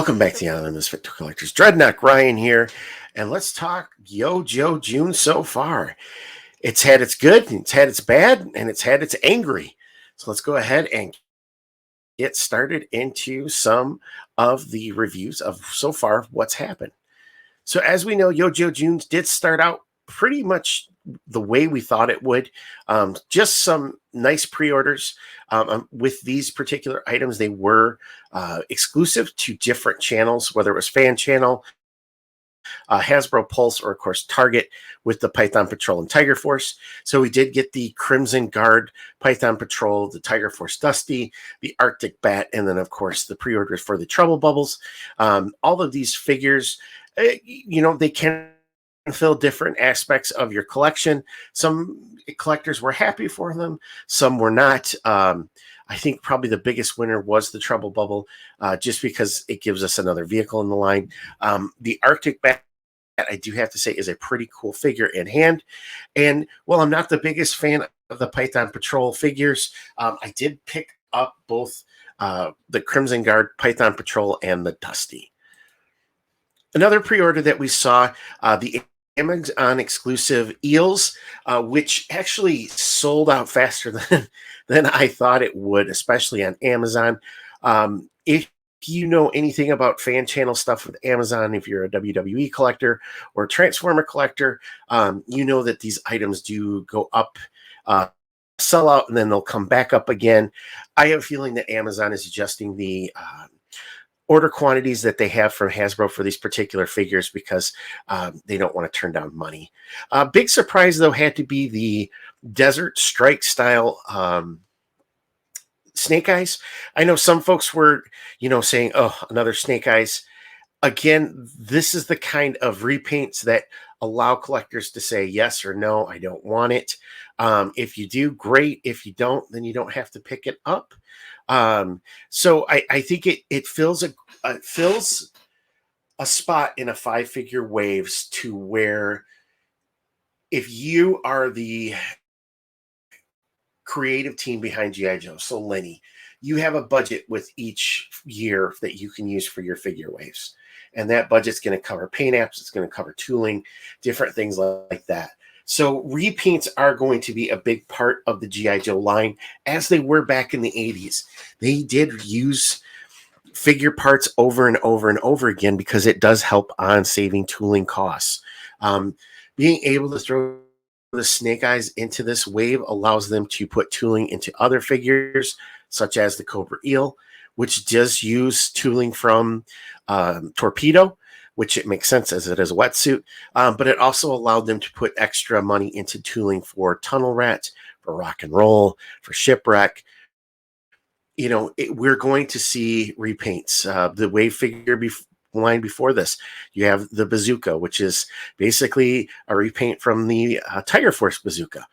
Welcome back to the Anonymous Victor Collectors. Dreadnought Ryan here, and let's talk Yo-Jo June so far. It's had its good, it's had its bad, and it's had its angry. So let's go ahead and get started into some of the reviews of so far what's happened. So as we know, Yo-Jo June did start out pretty much the way we thought it would. Just some nice pre-orders. With these particular items, they were exclusive to different channels, whether it was Fan Channel, Hasbro Pulse, or of course Target with the Python Patrol and Tiger Force. So we did get the Crimson Guard Python Patrol, the Tiger Force Dusty, the Arctic Bat, and then of course the pre-orders for the Trouble Bubbles. All of these figures, they can fill different aspects of your collection. Some collectors were happy for them, some were not. I think probably the biggest winner was the Trouble Bubble, just because it gives us another vehicle in the line. The Arctic Bat, I do have to say, is a pretty cool figure in hand. And while I'm not the biggest fan of the Python Patrol figures, I did pick up both the Crimson Guard Python Patrol and the Dusty. Another pre-order that we saw, the Amazon exclusive Eels, which actually sold out faster than I thought it would, especially on Amazon. If you know anything about fan channel stuff with Amazon, if you're a WWE collector or a Transformer collector, you know that these items do go up, sell out, and then they'll come back up again. I have a feeling that Amazon is adjusting the order quantities that they have from Hasbro for these particular figures because they don't want to turn down money. Big surprise, though, had to be the Desert Strike style Snake Eyes. I know some folks were, saying, oh, another Snake Eyes. Again, this is the kind of repaints that allow collectors to say yes or no, I don't want it. If you do, great. If you don't, then you don't have to pick it up. So I think it fills a spot in a 5-figure waves to where if you are the creative team behind G.I. Joe, so Lenny, you have a budget with each year that you can use for your figure waves. And that budget's going to cover paint apps, it's going to cover tooling, different things like that. So repaints are going to be a big part of the G.I. Joe line, as they were back in the 80s. They did use figure parts over and over and over again because it does help on saving tooling costs. Being able to throw the Snake Eyes into this wave allows them to put tooling into other figures, such as the Cobra Eel, which does use tooling from Torpedo, which it makes sense as it is a wetsuit, but it also allowed them to put extra money into tooling for Tunnel Rat, for Rock and Roll, for Shipwreck. We're going to see repaints. The wave figure line before this, you have the Bazooka, which is basically a repaint from the Tiger Force Bazooka.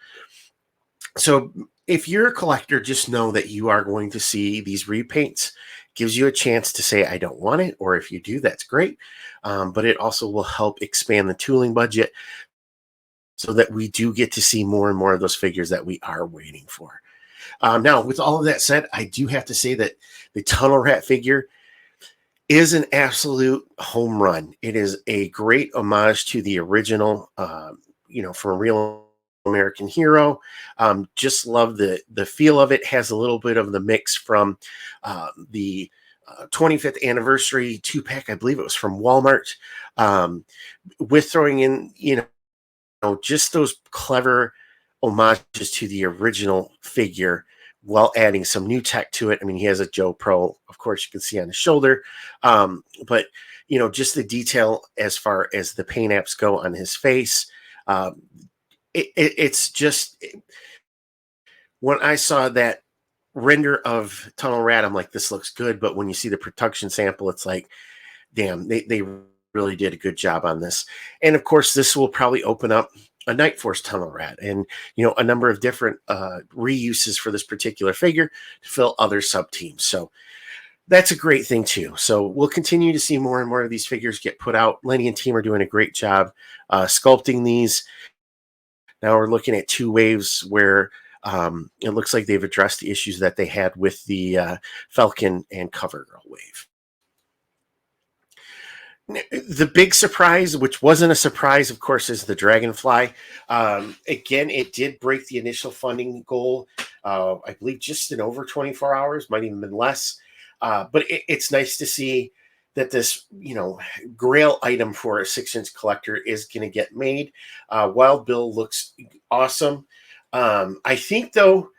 So if you're a collector, just know that you are going to see these repaints. Gives you a chance to say, I don't want it, or if you do, that's great. But it also will help expand the tooling budget so that we do get to see more and more of those figures that we are waiting for. Now, with all of that said, I do have to say that the Tunnel Rat figure is an absolute home run. It is a great homage to the original, from a Real American Hero. Just love the feel of it. Has a little bit of the mix from the 25th anniversary 2-pack. I believe it was from Walmart, with throwing in, just those clever homages to the original figure while adding some new tech to it. I mean, he has a Joe Pro, of course, you can see on his shoulder. But, just the detail as far as the paint apps go on his face. It's just, when I saw that render of Tunnel Rat, I'm like, this looks good. But when you see the production sample, it's like, damn, they really did a good job on this. And of course, this will probably open up a Night Force Tunnel Rat and, a number of different reuses for this particular figure to fill other sub-teams. So that's a great thing too. So we'll continue to see more and more of these figures get put out. Lenny and team are doing a great job sculpting these. Now we're looking at 2 waves where it looks like they've addressed the issues that they had with the Falcon and CoverGirl wave. The big surprise, which wasn't a surprise, of course, is the Dragonfly. Again, it did break the initial funding goal, I believe just in over 24 hours, might even been less. But it's nice to see that this, grail item for a 6-inch collector is going to get made. Wild Bill looks awesome. I think, though,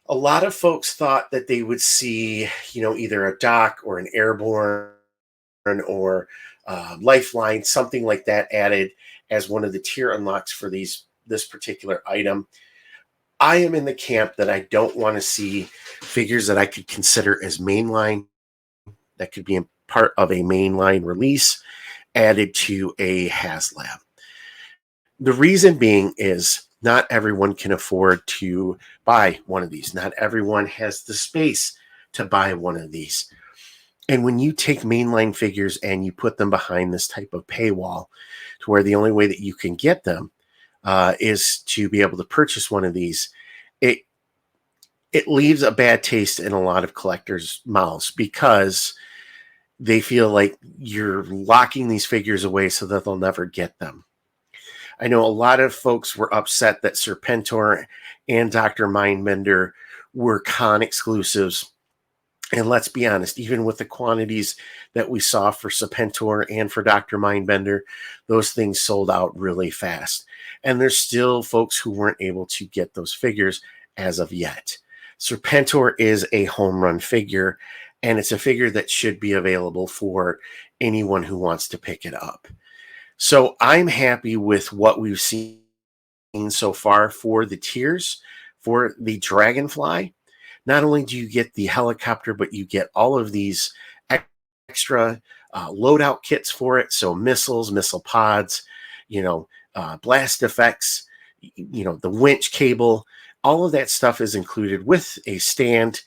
a lot of folks thought that they would see, either a Doc or an Airborne or Lifeline, something like that added as one of the tier unlocks for this particular item. I am in the camp that I don't want to see figures that I could consider as mainline, that could be part of a mainline release, added to a Haslab. The reason being is not everyone can afford to buy one of these. Not everyone has the space to buy one of these. And when you take mainline figures and you put them behind this type of paywall, to where the only way that you can get them is to be able to purchase one of these, it it leaves a bad taste in a lot of collectors' mouths, because they feel like you're locking these figures away so that they'll never get them. I know a lot of folks were upset that Serpentor and Dr. Mindbender were con exclusives. And let's be honest, even with the quantities that we saw for Serpentor and for Dr. Mindbender, those things sold out really fast. And there's still folks who weren't able to get those figures as of yet. Serpentor is a home run figure, and it's a figure that should be available for anyone who wants to pick it up. So I'm happy with what we've seen so far for the tiers. For the Dragonfly, not only do you get the helicopter, but you get all of these extra loadout kits for it. So missiles, missile pods, blast effects, the winch cable, all of that stuff is included with a stand.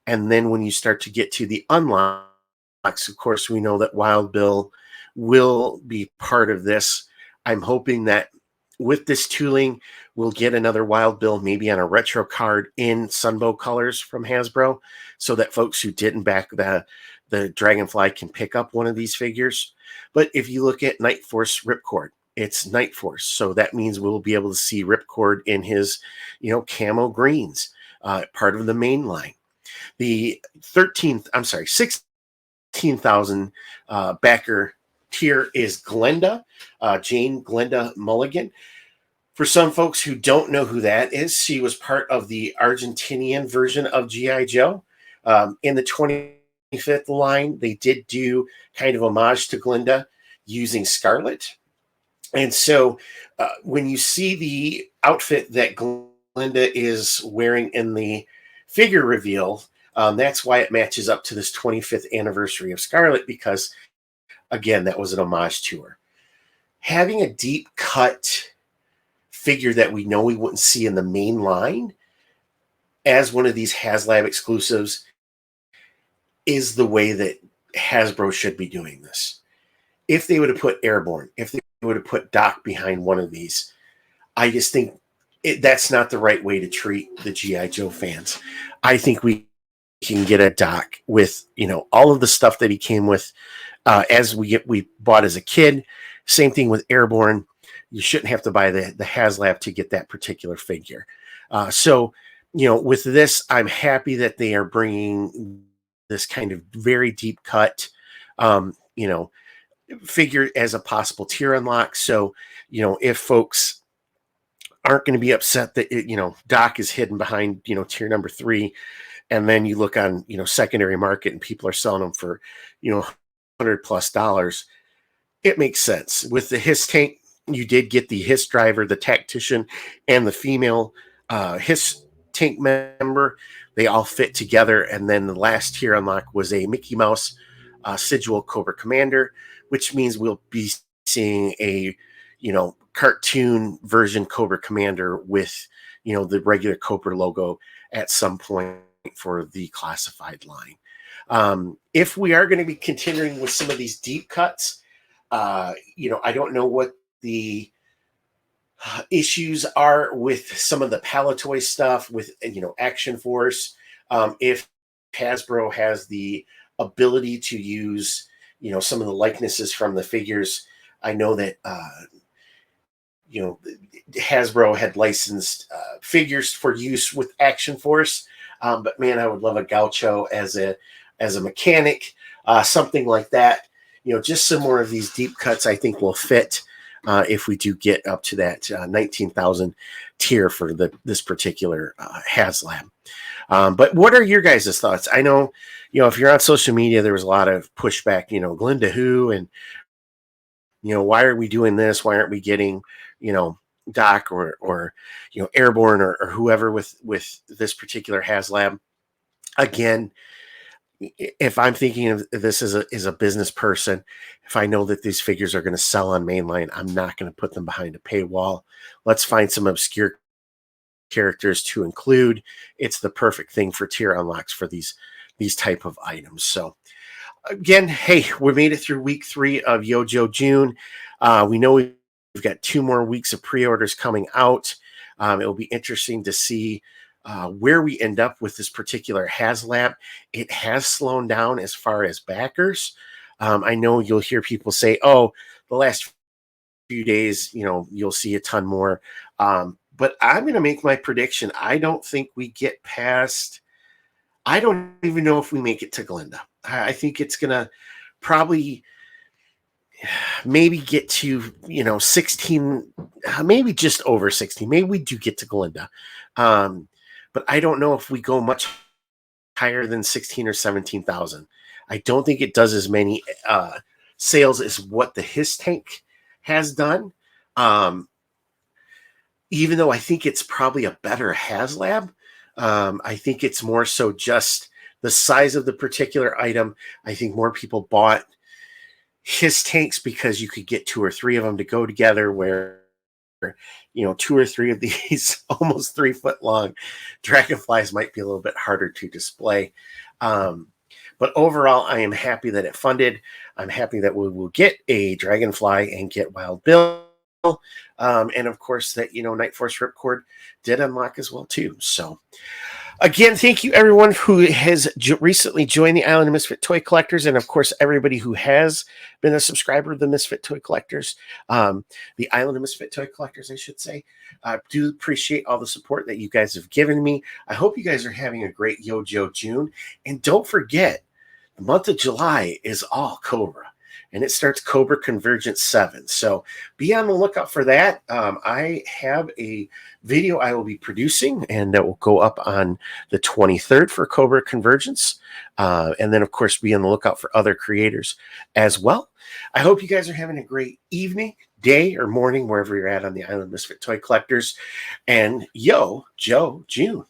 And then when you start to get to the unlocks, of course, we know that Wild Bill will be part of this. I'm hoping that with this tooling, we'll get another Wild Bill, maybe on a retro card in Sunbow colors from Hasbro, so that folks who didn't back the Dragonfly can pick up one of these figures. But if you look at Night Force Ripcord, it's Night Force, so that means we'll be able to see Ripcord in his, camo greens, part of the main line. The 16,000 backer tier is Glenda, Jane Glenda Mulligan. For some folks who don't know who that is, she was part of the Argentinian version of G.I. Joe. In the 25th line, they did do kind of homage to Glenda using Scarlet. And so when you see the outfit that Glenda is wearing in the figure reveal, that's why it matches up to this 25th anniversary of Scarlet, because, again, that was an homage to her. Having a deep cut figure that we know we wouldn't see in the main line as one of these Haslab exclusives is the way that Hasbro should be doing this. If they would have put Airborne, if they would have put Doc behind one of these, I just think that's not the right way to treat the G.I. Joe fans. I think we can get a Doc with, all of the stuff that he came with as we bought as a kid. Same thing with Airborne. You shouldn't have to buy the Haslab to get that particular figure. So, with this, I'm happy that they are bringing this kind of very deep cut, figure as a possible tier unlock. So, if folks aren't going to be upset that, Doc is hidden behind, tier number 3, and then you look on, secondary market and people are selling them for, $100+, it makes sense. With the HISS tank, you did get the HISS driver, the tactician, and the female HISS tank member. They all fit together. And then the last tier unlock was a Mickey Mouse Sigil Cobra Commander, which means we'll be seeing a, cartoon version Cobra Commander with, the regular Cobra logo at some point for the classified line. If we are going to be continuing with some of these deep cuts, I don't know what the issues are with some of the Palatoy stuff with, Action Force. If Hasbro has the ability to use, some of the likenesses from the figures. I know that Hasbro had licensed figures for use with Action Force, but man, I would love a Gaucho as a mechanic, something like that. Just some more of these deep cuts I think will fit if we do get up to that 19,000 tier for this particular Haslab. But what are your guys' thoughts? I know, if you're on social media, there was a lot of pushback, Glenda who, and, why are we doing this? Why aren't we getting, Doc or Airborne or whoever with this particular Haslab? Again, if I'm thinking of this as a business person, if I know that these figures are going to sell on mainline, I'm not going to put them behind a paywall. Let's find some obscure characters to include. It's the perfect thing for tier unlocks for these type of items. So again, hey, we made it through week 3 of Yojo June. We know we've got 2 more weeks of pre-orders coming out. It will be interesting to see where we end up with this particular Haslab. It has slowed down as far as backers. I know you'll hear people say, oh, the last few days, you'll see a ton more. But I'm going to make my prediction. I don't think we get past, I don't even know if we make it to Glenda. I think it's going to probably maybe get to, 16, maybe just over 16. Maybe we do get to Glenda. But I don't know if we go much higher than 16 or 17,000. I don't think it does as many sales as what the His Tank has done. Even though I think it's probably a better Haslab, I think it's more so just the size of the particular item. I think more people bought His Tanks because you could get 2 or 3 of them to go together, where 2 or 3 of these almost 3 foot long dragonflies might be a little bit harder to display. But overall, I am happy that it funded. I'm happy that we will get a Dragonfly and get Wild Bill. And of course that, Night Force Ripcord did unlock as well too. So again, thank you everyone who has recently joined the Island of Misfit Toy Collectors. And of course, everybody who has been a subscriber of the Misfit Toy Collectors, the Island of Misfit Toy Collectors, I should say. I do appreciate all the support that you guys have given me. I hope you guys are having a great Yojo June. And don't forget, the month of July is all Cobra. And it starts Cobra Convergence 7. So be on the lookout for that. I have a video I will be producing, and that will go up on the 23rd for Cobra Convergence. And then, of course, be on the lookout for other creators as well. I hope you guys are having a great evening, day, or morning, wherever you're at on the Island of Misfit Toy Collectors. And Yo, Joe, June.